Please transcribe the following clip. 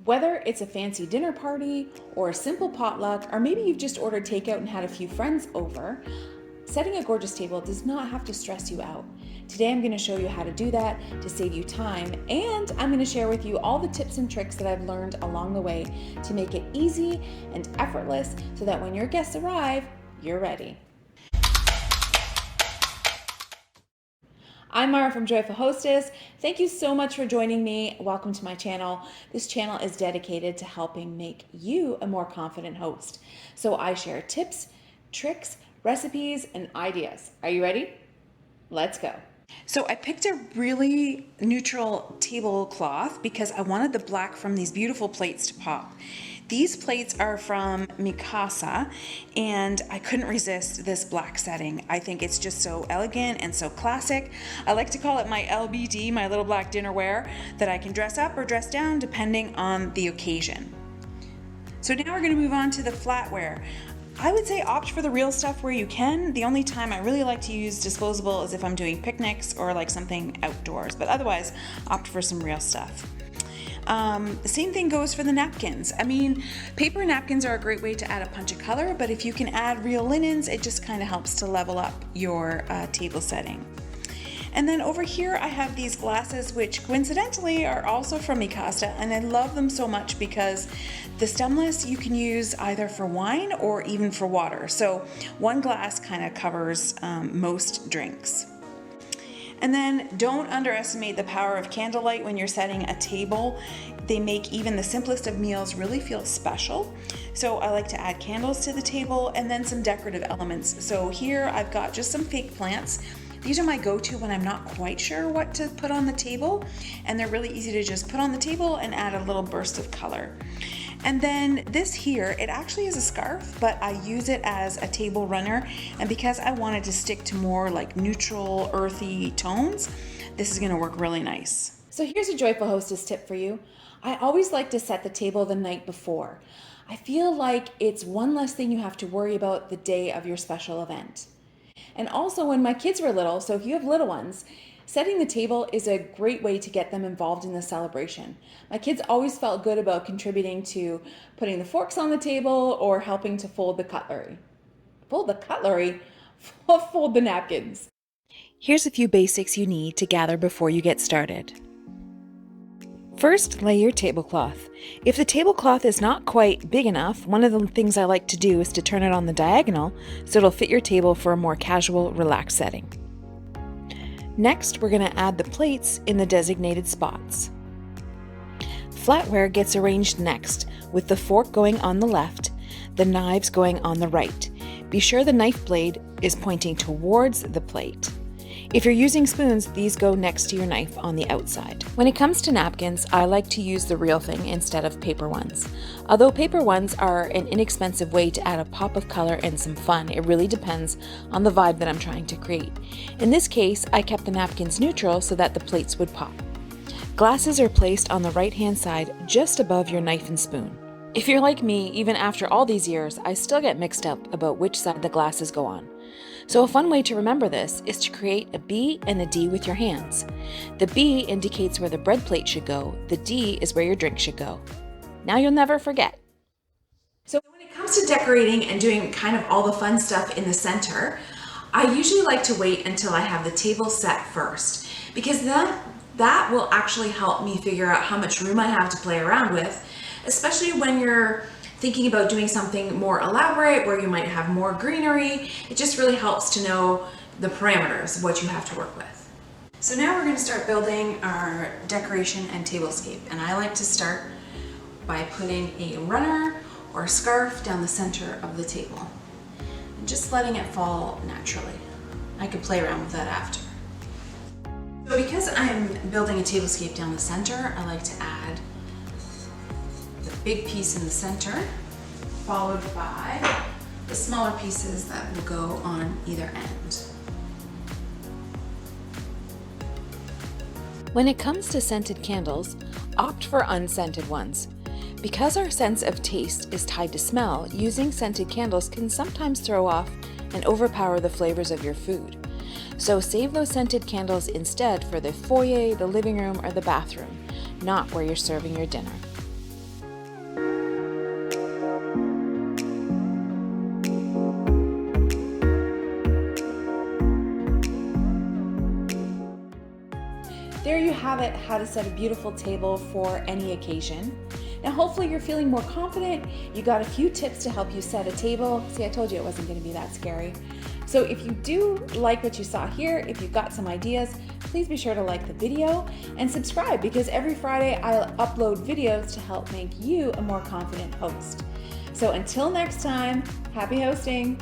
Whether it's a fancy dinner party or a simple potluck, or maybe you've just ordered takeout and had a few friends over, setting a gorgeous table does not have to stress you out. Today I'm going to show you how to do that to save you time, and I'm going to share with you all the tips and tricks that I've learned along the way to make it easy and effortless so that when your guests arrive, you're ready. I'm Mara from Joyful Hostess. Thank you so much for joining me. Welcome to my channel. This channel is dedicated to helping make you a more confident host. So I share tips, tricks, recipes, and ideas. Are you ready? Let's go. So I picked a really neutral tablecloth because I wanted the black from these beautiful plates to pop. These plates are from Mikasa, and I couldn't resist this black setting. I think it's just so elegant and so classic. I like to call it my LBD, my little black dinnerware, that I can dress up or dress down depending on the occasion. So now we're going to move on to the flatware. I would say opt for the real stuff where you can. The only time I really like to use disposable is if I'm doing picnics or like something outdoors, but otherwise opt for some real stuff. The same thing goes for the napkins. I mean, paper napkins are a great way to add a punch of color, but if you can add real linens, it just kind of helps to level up your table setting. And then over here I have these glasses, which coincidentally are also from Mikasa, and I love them so much because the stemless you can use either for wine or even for water. So one glass kind of covers most drinks. And then don't underestimate the power of candlelight when you're setting a table. They make even the simplest of meals really feel special. So I like to add candles to the table and then some decorative elements. So here I've got just some fake plants. These are my go-to when I'm not quite sure what to put on the table, and they're really easy to just put on the table and add a little burst of color. And then this here, it actually is a scarf, but I use it as a table runner. And because I wanted to stick to more like neutral, earthy tones, this is gonna work really nice. So here's a Joyful Hostess tip for you. I always like to set the table the night before. I feel like it's one less thing you have to worry about the day of your special event. And also when my kids were little, so if you have little ones, setting the table is a great way to get them involved in the celebration. My kids always felt good about contributing to putting the forks on the table or helping to fold the cutlery. Fold the cutlery? Fold the napkins. Here's a few basics you need to gather before you get started. First, lay your tablecloth. If the tablecloth is not quite big enough, one of the things I like to do is to turn it on the diagonal so it'll fit your table for a more casual, relaxed setting. Next, we're going to add the plates in the designated spots. Flatware gets arranged next, with the fork going on the left, the knives going on the right. Be sure the knife blade is pointing towards the plate. If you're using spoons, these go next to your knife on the outside. When it comes to napkins, I like to use the real thing instead of paper ones. Although paper ones are an inexpensive way to add a pop of color and some fun, it really depends on the vibe that I'm trying to create. In this case, I kept the napkins neutral so that the plates would pop. Glasses are placed on the right-hand side just above your knife and spoon. If you're like me, even after all these years, I still get mixed up about which side the glasses go on. So a fun way to remember this is to create a B and a D with your hands. The B indicates where the bread plate should go, the D is where your drink should go. Now you'll never forget. So when it comes to decorating and doing kind of all the fun stuff in the center, I usually like to wait until I have the table set first, because that will actually help me figure out how much room I have to play around with, especially when you're thinking about doing something more elaborate where you might have more greenery. It just really helps to know the parameters of what you have to work with. So now we're going to start building our decoration and tablescape, and I like to start by putting a runner or a scarf down the center of the table and just letting it fall naturally. I could play around with that after. So because I'm building a tablescape down the center, I like to add the big piece in the center, followed by the smaller pieces that will go on either end. When it comes to scented candles, opt for unscented ones. Because our sense of taste is tied to smell, using scented candles can sometimes throw off and overpower the flavors of your food. So save those scented candles instead for the foyer, the living room, or the bathroom, not where you're serving your dinner. there you have it, how to set a beautiful table for any occasion. Now hopefully you're feeling more confident. You got a few tips to help you set a table. See, I told you it wasn't going to be that scary. So if you do like what you saw here, if you've got some ideas, please be sure to like the video and subscribe, because every Friday I'll upload videos to help make you a more confident host. So until next time, happy hosting!